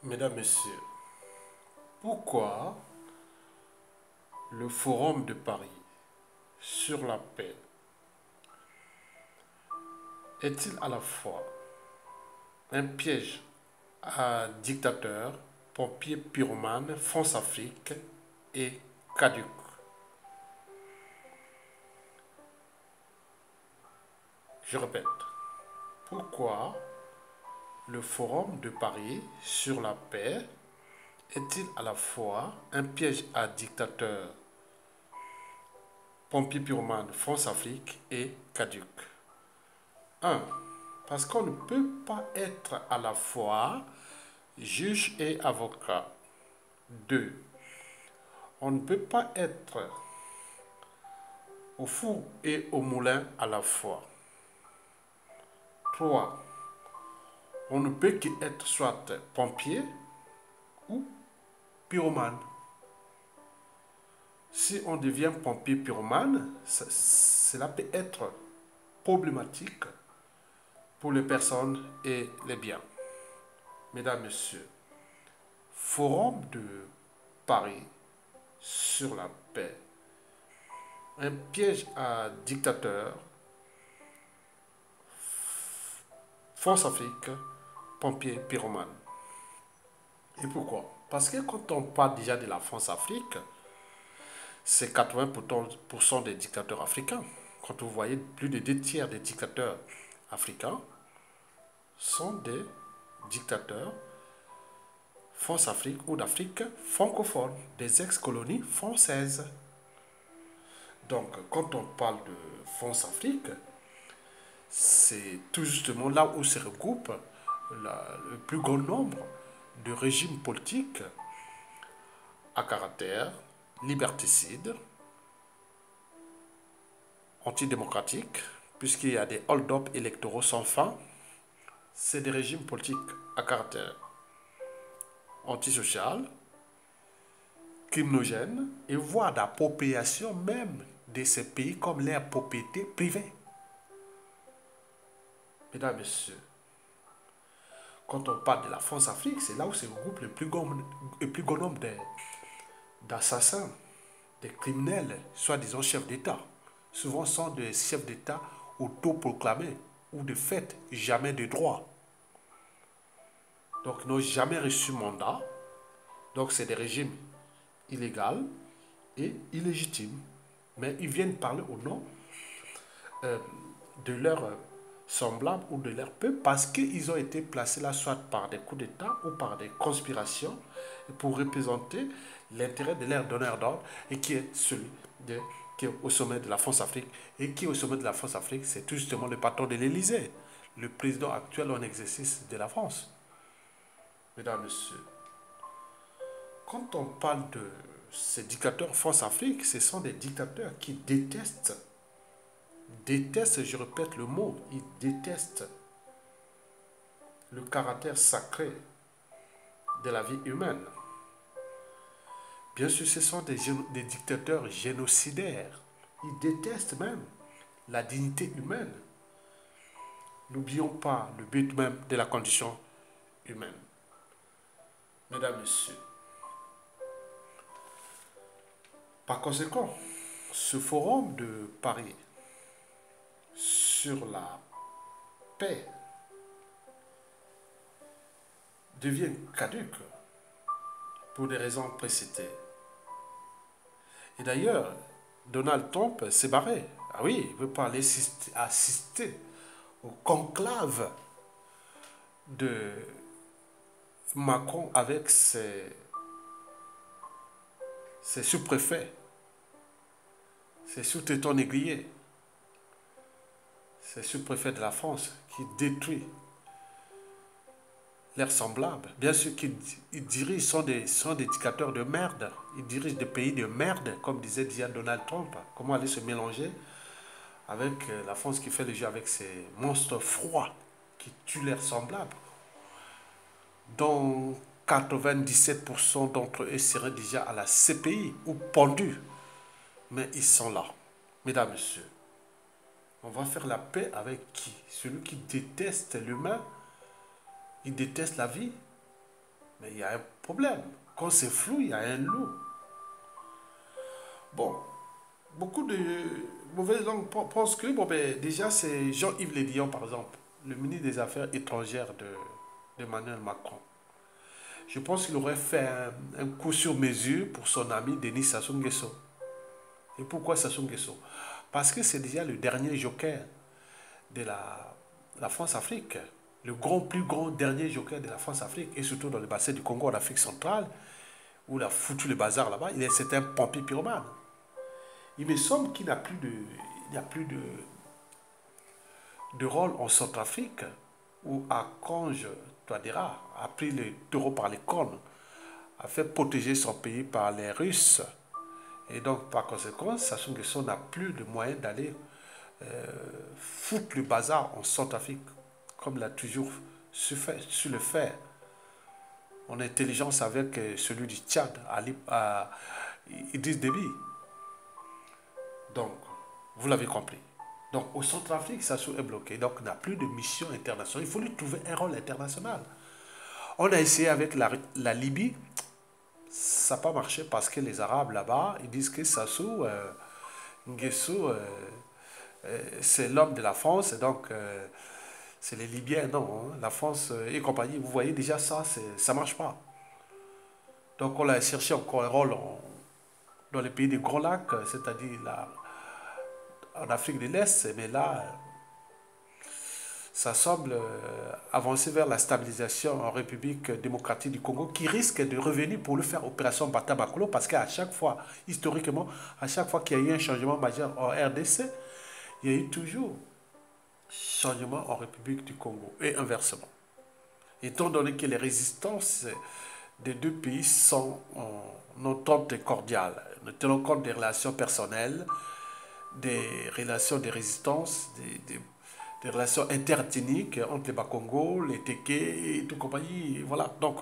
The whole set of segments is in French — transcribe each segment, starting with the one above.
Mesdames, Messieurs, pourquoi le Forum de Paris sur la paix est-il à la fois un piège à dictateurs, pompiers pyromanes, France-Afrique et caduc? Je répète, pourquoi le Forum de Paris sur la paix est-il à la fois un piège à dictateurs, pompiers pyromanes, France-Afrique et caduc? 1. Parce qu'on ne peut pas être à la fois juge et avocat. 2. On ne peut pas être au four et au moulin à la fois. 3. On ne peut qu'être soit pompier ou pyromane. Si on devient pompier pyromane, cela peut être problématique pour les personnes et les biens. Mesdames, Messieurs, Forum de Paris sur la paix, un piège à dictateurs, France-Afrique, pompiers pyromanes. Et pourquoi? Parce que quand on parle déjà de la France-Afrique, c'est 80% des dictateurs africains. Quand vous voyez plus de 2 tiers des dictateurs africains sont des dictateurs France-Afrique ou d'Afrique francophone, des ex-colonies françaises. Donc, quand on parle de France-Afrique, c'est tout justement là où se regroupe le plus grand nombre de régimes politiques à caractère liberticide, antidémocratique, puisqu'il y a des hold-up électoraux sans fin. C'est des régimes politiques à caractère antisocial, criminogène et voire d'appropriation même de ces pays comme leur propriété privée. Mesdames, Messieurs, quand on parle de la France-Afrique, c'est là où se regroupe le plus grand nombre d'assassins, des criminels, soi-disant chefs d'État. Souvent sont des chefs d'État autoproclamés ou de fait jamais de droit. Donc, ils n'ont jamais reçu mandat. Donc, c'est des régimes illégaux et illégitimes. Mais ils viennent parler au nom de leurs semblables ou de leur peuple parce qu'ils ont été placés là soit par des coups d'État ou par des conspirations pour représenter l'intérêt de leur donneur d'ordre et qui est celui qui est au sommet de la France-Afrique. Et qui est au sommet de la France-Afrique, c'est tout justement le patron de l'Élysée, le président actuel en exercice de la France. Mesdames, Messieurs, quand on parle de ces dictateurs France-Afrique, ce sont des dictateurs qui détestent, je répète le mot, ils détestent le caractère sacré de la vie humaine. Bien sûr, ce sont des dictateurs génocidaires. Ils détestent même la dignité humaine. N'oublions pas le but même de la condition humaine. Mesdames, Messieurs, par conséquent, ce forum de Paris sur la paix devient caduc pour des raisons précitées. Et d'ailleurs, Donald Trump s'est barré. Ah oui, il ne veut pas aller assister au conclave de Macron avec ses sous-préfets, ses sous-traitants négriers, ses sous-préfets de la France qui détruisent leurs semblables. Bien sûr qu'ils dirigent, sont des dictateurs de merde. Ils dirigent des pays de merde, comme disait déjà Donald Trump. Comment aller se mélanger avec la France qui fait le jeu avec ces monstres froids qui tuent leurs semblables, dont 97% d'entre eux seraient déjà à la CPI ou pendus. Mais ils sont là. Mesdames, Messieurs, on va faire la paix avec qui? Celui qui déteste l'humain, il déteste la vie. Mais il y a un problème. Quand c'est flou, il y a un loup. Bon, beaucoup de mauvaises langues pensent que, bon, ben, déjà, c'est Jean-Yves Le Drian, par exemple, le ministre des Affaires étrangères d'Emmanuel Macron. Je pense qu'il aurait fait un coup sur mesure pour son ami Denis Sassou Nguesso. Et pourquoi Sassou Nguesso? Parce que c'est déjà le dernier joker de la France-Afrique. Le plus grand dernier joker de la France-Afrique. Et surtout dans le bassin du Congo, en Afrique centrale, où il a foutu le bazar là-bas. C'est un pompier pyromane. Il me semble qu'il n'y a plus de rôle en Centrafrique, où Archange Touadéra a pris le taureau par les cornes, a fait protéger son pays par les Russes. Et donc, par conséquent, Sassou Nguesso n'a plus de moyens d'aller foutre le bazar en Centrafrique, comme il a toujours su le faire, en intelligence avec celui du Tchad, à Idriss Déby. Donc, vous l'avez compris. Donc, au Centrafrique, Sassou est bloqué. Donc, il n'a plus de mission internationale. Il faut lui trouver un rôle international. On a essayé avec la Libye. Ça n'a pas marché parce que les Arabes là-bas, ils disent que Sassou Nguesso, c'est l'homme de la France. Et donc, c'est les Libyens, non. Hein. La France et compagnie, vous voyez déjà ça, ça ne marche pas. Donc, on a cherché encore un rôle dans les pays des Grands Lacs, c'est-à-dire en Afrique de l'Est, mais là, ça semble avancer vers la stabilisation en République démocratique du Congo, qui risque de revenir pour le faire opération Bata Bakolo, parce qu'à chaque fois, historiquement, à chaque fois qu'il y a eu un changement majeur en RDC, il y a eu toujours changement en République du Congo, et inversement. Étant donné que les résistances des deux pays sont en entente cordiale, nous tenons compte des relations personnelles, des relations de résistance, des relations interethniques entre les Bakongo, les Teke et tout compagnie. Voilà, donc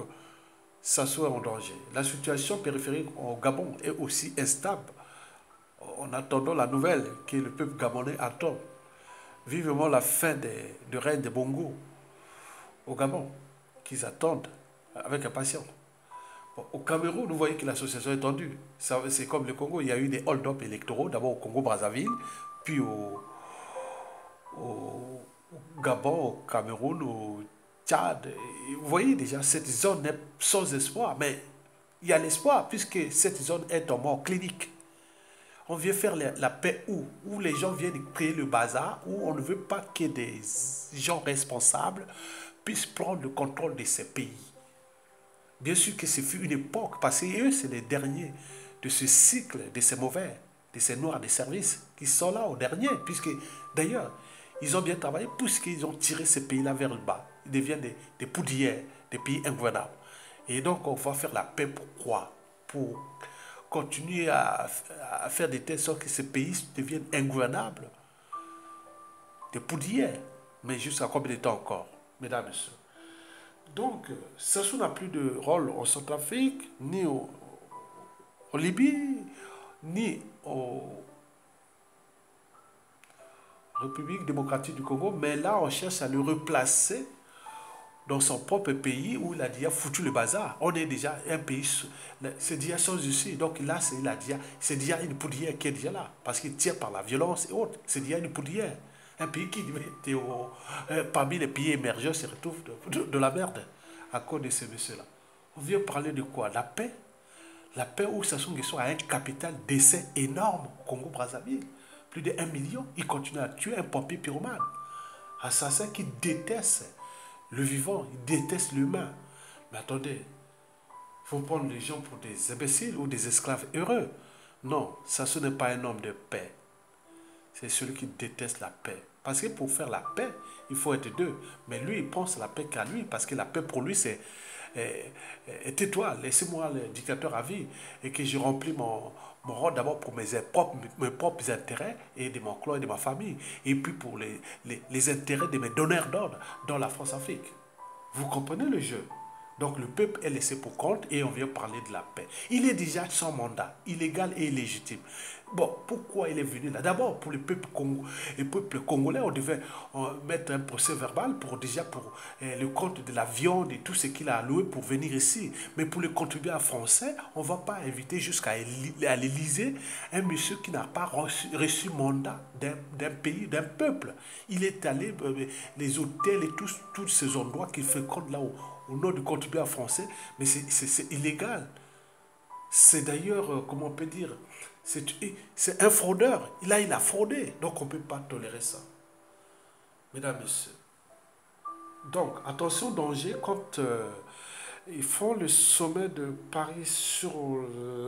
ça soit en danger. La situation périphérique au Gabon est aussi instable. En attendant la nouvelle que le peuple gabonais attend vivement la fin du règne des Bongo au Gabon, qu'ils attendent avec impatience. Bon, au Cameroun, vous voyez que l'association est tendue. C'est comme le Congo, il y a eu des hold-up électoraux, d'abord au Congo-Brazzaville, puis au Gabon, au Cameroun, au Tchad. Et vous voyez déjà, cette zone est sans espoir, mais il y a l'espoir, puisque cette zone est en mort clinique. On vient faire la paix où les gens viennent créer le bazar, où on ne veut pas que des gens responsables puissent prendre le contrôle de ces pays. Bien sûr que ce fut une époque, parce qu'eux, c'est les derniers de ce cycle, de ces mauvais, de ces noirs de service, qui sont là au dernier, puisque d'ailleurs, ils ont bien travaillé, puisqu'ils ont tiré ces pays-là vers le bas. Ils deviennent des poudrières, des pays ingouvernables. Et donc, on va faire la paix pour quoi? Pour continuer à faire de telle sorte que ces pays deviennent ingouvernables, des poudrières. Mais jusqu'à combien de temps encore, mesdames et messieurs? Donc, Sassou n'a plus de rôle en Centrafrique, ni en Libye, ni en République démocratique du Congo, mais là, on cherche à le replacer dans son propre pays où il a déjà foutu le bazar. On est déjà un pays, c'est déjà sans issue. Donc là, c'est déjà une poudrière qui est déjà là, parce qu'il tire par la violence et autres. C'est déjà une poudrière. Un pays qui était parmi les pays émergents se retrouve de la merde à cause de ces messieurs-là. On vient parler de quoi? La paix. La paix où Sassou Nguesso a un capital d'essai énorme au Congo-Brazzaville. Plus de 1 million. Il continue à tuer un pompier pyromane. Assassin qui déteste le vivant, il déteste l'humain. Mais attendez, il faut prendre les gens pour des imbéciles ou des esclaves heureux. Non, Sassou n'est pas un homme de paix. C'est celui qui déteste la paix. Parce que pour faire la paix, il faut être deux. Mais lui, il pense à la paix qu'à lui, parce que la paix pour lui, c'est tais-toi, laissez-moi le dictateur à vie, et que je remplis mon rôle d'abord pour mes propres intérêts, et de mon clan et de ma famille, et puis pour les intérêts de mes donneurs d'ordre dans la France-Afrique. Vous comprenez le jeu? Donc le peuple est laissé pour compte et on vient parler de la paix. Il est déjà sans mandat, illégal et illégitime. Bon, pourquoi il est venu là? D'abord, pour le peuple congolais, on devait mettre un procès verbal pour le compte de la viande et tout ce qu'il a alloué pour venir ici. Mais pour les contribuables français, on ne va pas inviter jusqu'à l'Élysée un monsieur qui n'a pas reçu mandat d'un pays, d'un peuple. Il est allé, les hôtels et tous ces endroits qu'il fréquente là au nom du contribuable français, mais c'est illégal. C'est d'ailleurs, comment on peut dire, c'est un fraudeur. Il a fraudé. Donc on ne peut pas tolérer ça. Mesdames, Messieurs. Donc, attention au danger quand ils font le sommet de Paris sur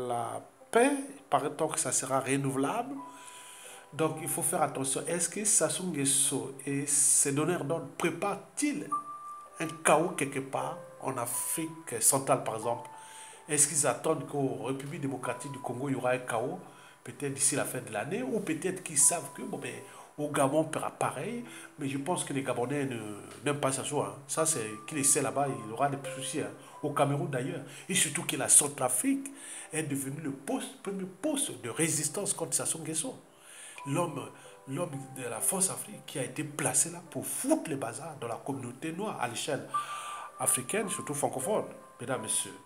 la paix. Il paraît que ça sera renouvelable. Donc, il faut faire attention. Est-ce que Sassou Nguesso et ses donneurs d'ordre préparent-ils un chaos quelque part en Afrique centrale, par exemple? Est-ce qu'ils attendent qu'au République démocratique du Congo, il y aura un chaos, peut-être d'ici la fin de l'année, ou peut-être qu'ils savent que, bon, ben, au Gabon, pareil, mais je pense que les Gabonais n'aiment pas ça. Hein. Ça, c'est qu'il essaie là-bas, il aura des soucis. Hein. Au Cameroun d'ailleurs. Et surtout que la Centrafrique est devenue le premier poste de résistance contre Sassou Nguesso. L'homme de la force Afrique qui a été placé là pour foutre les bazars dans la communauté noire à l'échelle africaine, surtout francophone, mesdames, messieurs.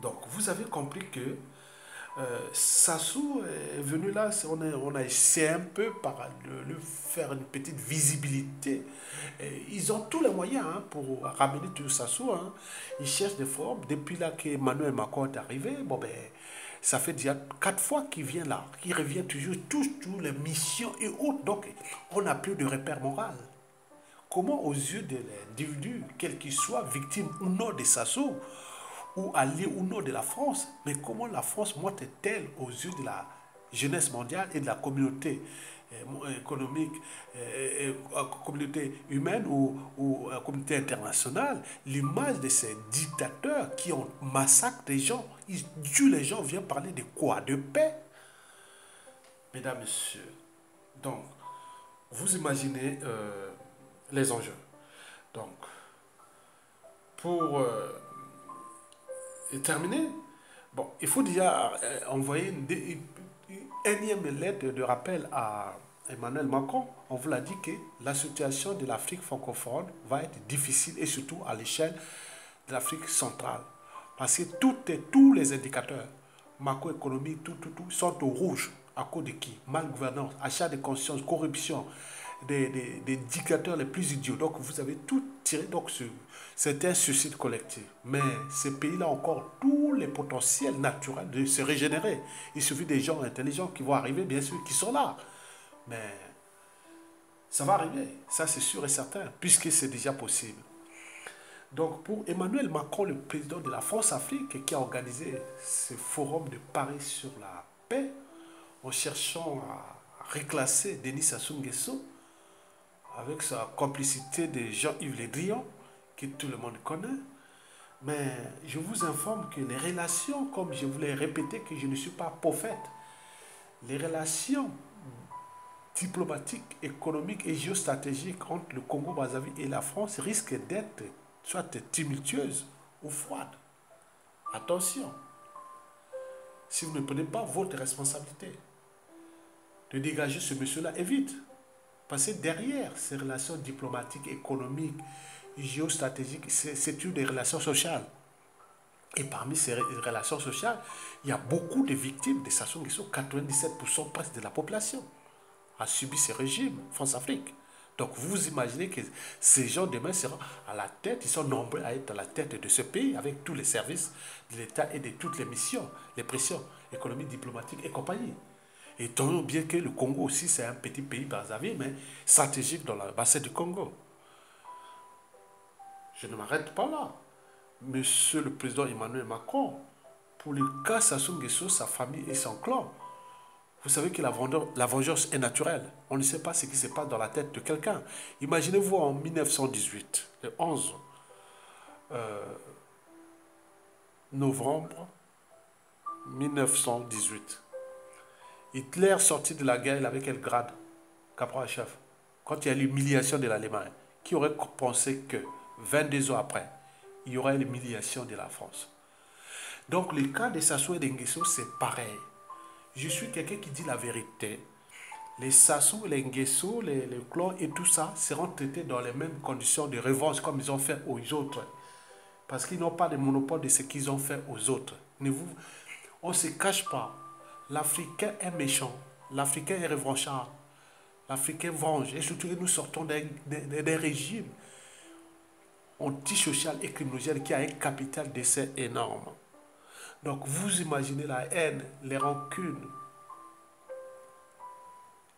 Donc, vous avez compris que Sassou est venu là, on a essayé un peu par lui faire une petite visibilité. Et ils ont tous les moyens hein, pour ramener tout Sassou. Hein. Ils cherchent des formes. Depuis là qu'Emmanuel Macron est arrivé, bon ben, ça fait déjà 4 fois qu'il vient là, qu'il revient toujours, tous les missions et autres. Donc, on n'a plus de repère moral. Comment, aux yeux de l'individu, quel qu'il soit, victime ou non de Sassou, ou allié ou non de la France, mais comment la France monte-t-elle aux yeux de la jeunesse mondiale et de la communauté économique, communauté humaine ou communauté internationale, l'image de ces dictateurs qui ont massacré des gens, ils tuent les gens, viennent parler de quoi? De paix? Mesdames, Messieurs, donc, vous imaginez les enjeux. Donc, pour terminer, bon, il faut déjà envoyer une énième lettre de rappel à Emmanuel Macron. On vous l'a dit que la situation de l'Afrique francophone va être difficile et surtout à l'échelle de l'Afrique centrale. Parce que tous les indicateurs macroéconomiques, tout, sont au rouge. À cause de qui? Malgouvernance, achat de conscience, corruption, des dictateurs les plus idiots. Donc vous avez tout tiré. Donc c'est un suicide collectif. Mais ces pays-là ont encore tous les potentiels naturels de se régénérer. Il suffit des gens intelligents qui vont arriver, bien sûr, qui sont là. Mais ça va arriver, ça c'est sûr et certain, puisque c'est déjà possible. Donc pour Emmanuel Macron, le président de la France-Afrique, qui a organisé ce forum de Paris sur la paix, en cherchant à reclasser Denis Sassou Nguesso, avec sa complicité de Jean-Yves Le Drian, que tout le monde connaît. Mais je vous informe que les relations, comme je vous l'ai répété, que je ne suis pas prophète, les relations diplomatiques, économiques et géostratégiques entre le Congo-Brazzaville et la France risquent d'être soit tumultueuses ou froides. Attention, si vous ne prenez pas votre responsabilité de dégager ce monsieur-là, et vite. Parce que derrière ces relations diplomatiques, économiques, géostratégiques, c'est une des relations sociales. Et parmi ces relations sociales, il y a beaucoup de victimes de Sassou Nguesso. 97% presque de la population a subi ces régimes, France-Afrique. Donc vous imaginez que ces gens demain seront à la tête, ils sont nombreux à être à la tête de ce pays avec tous les services de l'État et de toutes les missions, les pressions économiques, diplomatiques et compagnie. Et tenons bien que le Congo aussi, c'est un petit pays Brazzaville, mais stratégique dans le bassin du Congo. Je ne m'arrête pas là. Monsieur le président Emmanuel Macron, pour le cas Sassou Nguesso, sa famille et son clan, vous savez que la vengeance est naturelle. On ne sait pas ce qui se passe dans la tête de quelqu'un. Imaginez-vous en 1918, le 11 novembre 1918. Hitler sorti de la guerre avec quel grade? Caporal-chef. Quand il y a l'humiliation de l'Allemagne, qui aurait pensé que 22 ans après, il y aura l'humiliation de la France. Donc le cas de Sassou et d'Nguesso, c'est pareil. Je suis quelqu'un qui dit la vérité. Les Sassou, les Nguesso, les clans et tout ça seront traités dans les mêmes conditions de revanche comme ils ont fait aux autres. Parce qu'ils n'ont pas de monopole de ce qu'ils ont fait aux autres. On ne se cache pas. L'Africain est méchant. L'Africain est revanchard. L'Africain venge. Et surtout que nous sortons d'un régime antisocial et criminogène qui a un capital d'essai énorme. Donc vous imaginez la haine, les rancunes,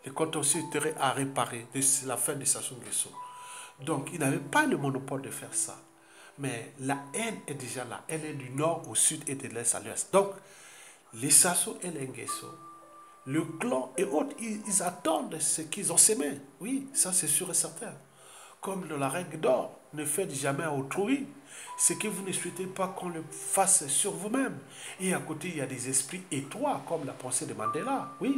les contentieux seraient à réparer de la fin de Sassou Nguesso. Donc il n'avait pas le monopole de faire ça. Mais la haine est déjà là. Elle est du nord au sud et de l'est à l'ouest. Donc les Sassou et les Nguesso, le clan et autres, ils attendent ce qu'ils ont semé. Oui, ça c'est sûr et certain. Comme la règle d'or, ne faites jamais à autrui ce que vous ne souhaitez pas qu'on le fasse sur vous-même. Et à côté, il y a des esprits étroits, comme la pensée de Mandela. Oui,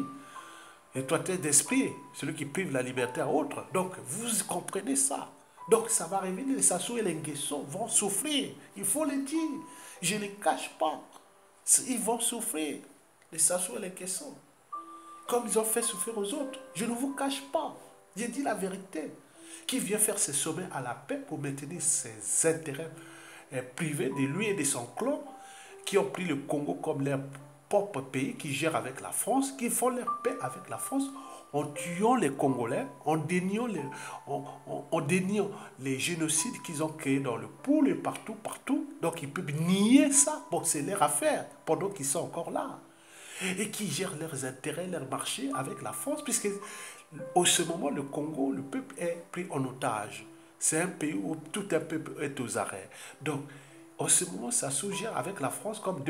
étroitesse d'esprit, celui qui prive la liberté à autre. Donc, vous comprenez ça. Donc, ça va arriver, les Sassou et les Nguesso vont souffrir. Il faut le dire. Je ne les cache pas. Ils vont souffrir, les Sassou et les Nguesso. Comme ils ont fait souffrir aux autres. Je ne vous cache pas. J'ai dit la vérité. Qui vient faire ses sommets à la paix pour maintenir ses intérêts privés de lui et de son clan, qui ont pris le Congo comme leur propre pays, qui gèrent avec la France, qui font leur paix avec la France, en tuant les Congolais, en déniant les génocides qu'ils ont créés dans le pôle et partout, partout. Donc ils peuvent nier ça. Bon, c'est leur affaire, pendant qu'ils sont encore là. Et qui gèrent leurs intérêts, leurs marchés avec la France, puisque au ce moment, le Congo, le peuple est pris en otage. C'est un pays où tout un peuple est aux arrêts. Donc, en ce moment, Sassou gère avec la France comme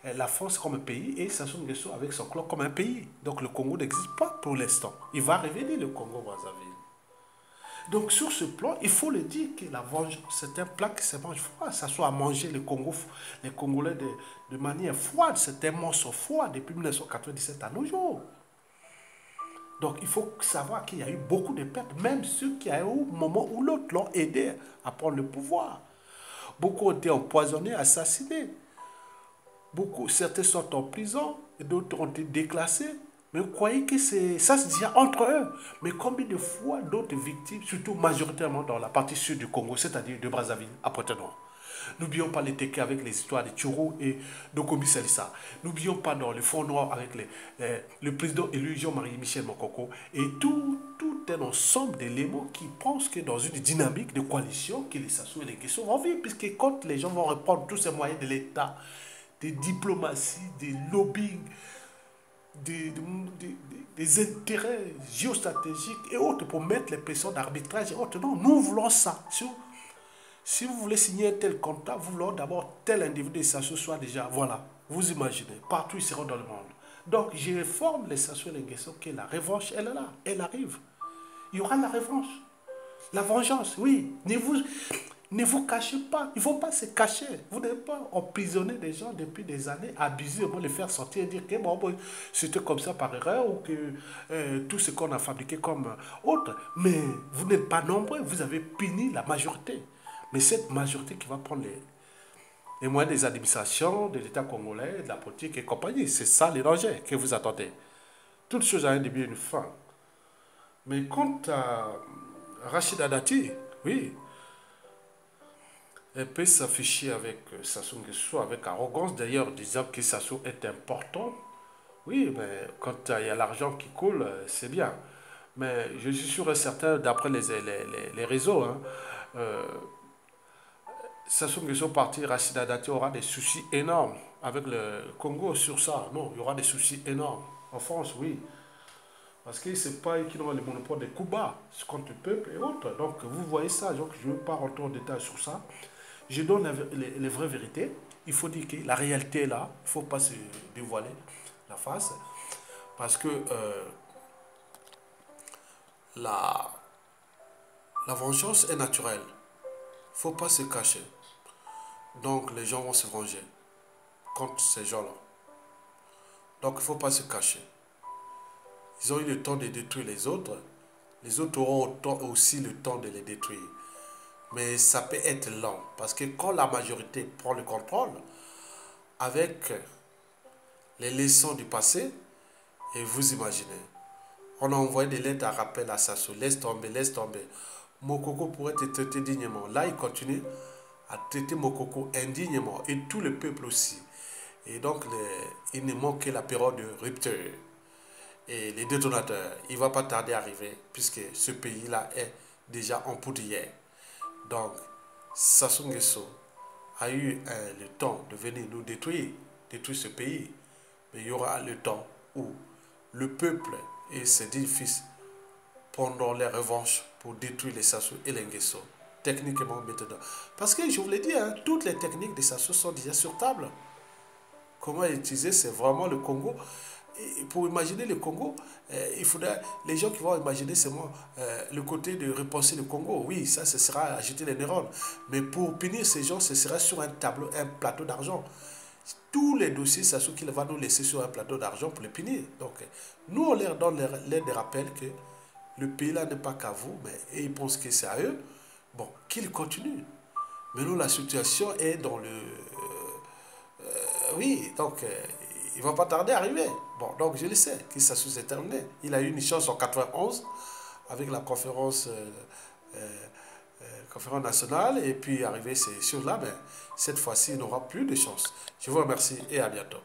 la France comme un pays et Sassou Nguesso avec son clan comme un pays. Donc, le Congo n'existe pas pour l'instant. Il va revenir, le Congo-Brazzaville. Donc, sur ce plan, il faut le dire que la vengeance, c'est un plat qui se mange froid. Ça soit à manger les Congolais de manière froide. C'est un monstre froid depuis 1997 à nos jours. Donc, il faut savoir qu'il y a eu beaucoup de pertes, même ceux qui, à un moment ou l'autre, l'ont aidé à prendre le pouvoir. Beaucoup ont été empoisonnés, assassinés. Certains sont en prison, et d'autres ont été déclassés. Mais vous croyez que ça se dit entre eux. Mais combien de fois d'autres victimes, surtout majoritairement dans la partie sud du Congo, c'est-à-dire de Brazzaville, à Pointe-Noire. N'oublions pas les Téké avec les histoires de Tchuro et de Kombi Salissa. N'oublions pas dans le Front Noir avec le président élu Jean-Marie Michel Mokoko. Et tout un ensemble d'éléments qui pensent que dans une dynamique de coalition, que les Sassou et les Nguesso vont vivre. Puisque quand les gens vont reprendre tous ces moyens de l'État, des diplomaties, des lobbying, des intérêts géostratégiques et autres pour mettre les pressions d'arbitrage et autres. Non, nous voulons ça. Si vous voulez signer un tel contrat, vous voulez d'abord tel individu de Sassou soit déjà, voilà, vous imaginez, partout ils seront dans le monde. Donc, je forme les Sassou et les Nguesso que la revanche, elle est là, elle arrive. Il y aura la revanche. La vengeance, oui. Ne vous cachez pas. Il ne faut pas se cacher. Vous n'avez pas emprisonné des gens depuis des années, abuser, les faire sortir et dire que bon, c'était comme ça par erreur ou que tout ce qu'on a fabriqué comme autre. Mais vous n'êtes pas nombreux. Vous avez puni la majorité. Mais cette majorité qui va prendre les moyens des administrations, de l'État congolais, de la politique et compagnie, c'est ça les dangers que vous attendez. Toute chose a un début et une fin. Mais quant à Rachida Dati, oui, elle peut s'afficher avec Sassou Nguesso avec arrogance, d'ailleurs disant que Sassou est important. Oui, mais quand il y a l'argent qui coule, c'est bien. Mais je suis sûr et certain, d'après les réseaux, hein, Sassou Nguesso parti, Rachida Dati aura des soucis énormes avec le Congo sur ça. Non, il y aura des soucis énormes. En France, oui. Parce que ce n'est pas eux qui ont le monopole des coups bas contre le peuple et autres. Donc, vous voyez ça. Donc, je ne veux pas rentrer en détail sur ça. Je donne les vraies vérités. Il faut dire que la réalité est là. Il ne faut pas se dévoiler la face. Parce que la vengeance est naturelle. Il ne faut pas se cacher. Donc, les gens vont se venger contre ces gens-là. Donc, il ne faut pas se cacher. Ils ont eu le temps de détruire les autres. Les autres auront aussi le temps de les détruire. mais ça peut être lent. Parce que quand la majorité prend le contrôle, avec les leçons du passé, et vous imaginez, on a envoyé des lettres à rappel à Sassou, laisse tomber, laisse tomber. Mokoko pourrait être traité dignement. Là, il continue à traiter Mokoko indignement, et tout le peuple aussi. Et donc, il ne manque que la période de rupture. Et les détonateurs, il ne va pas tarder à arriver, puisque ce pays-là est déjà en poudrière. Donc, Sassou Nguesso a eu le temps de venir nous détruire ce pays. Mais il y aura le temps où le peuple et ses 10 fils prendront les revanches pour détruire les Sassou et les Nguesso. Techniquement, maintenant. Parce que je vous l'ai dit, hein, toutes les techniques des Sassou sont déjà sur table. Comment utiliser, c'est vraiment le Congo. Et pour imaginer le Congo, il faudrait, les gens qui vont imaginer seulement le côté de repenser le Congo, oui, ça, ce sera agiter les neurones. Mais pour punir ces gens, ce sera sur un tableau, un plateau d'argent. Tous les dossiers, c'est ce qu'il va nous laisser sur un plateau d'argent pour les punir. Donc, nous, on leur donne l'air des rappels que le pays là n'est pas qu'à vous, mais et ils pensent que c'est à eux. Bon, qu'ils continuent. Mais nous, la situation est dans le oui, donc il ne va pas tarder à arriver. Bon, donc je le sais, qu'il s'est s'est terminé. Il a eu une chance en 91 avec la conférence nationale et puis arrivé ces choses-là, mais cette fois-ci, il n'aura plus de chance. Je vous remercie et à bientôt.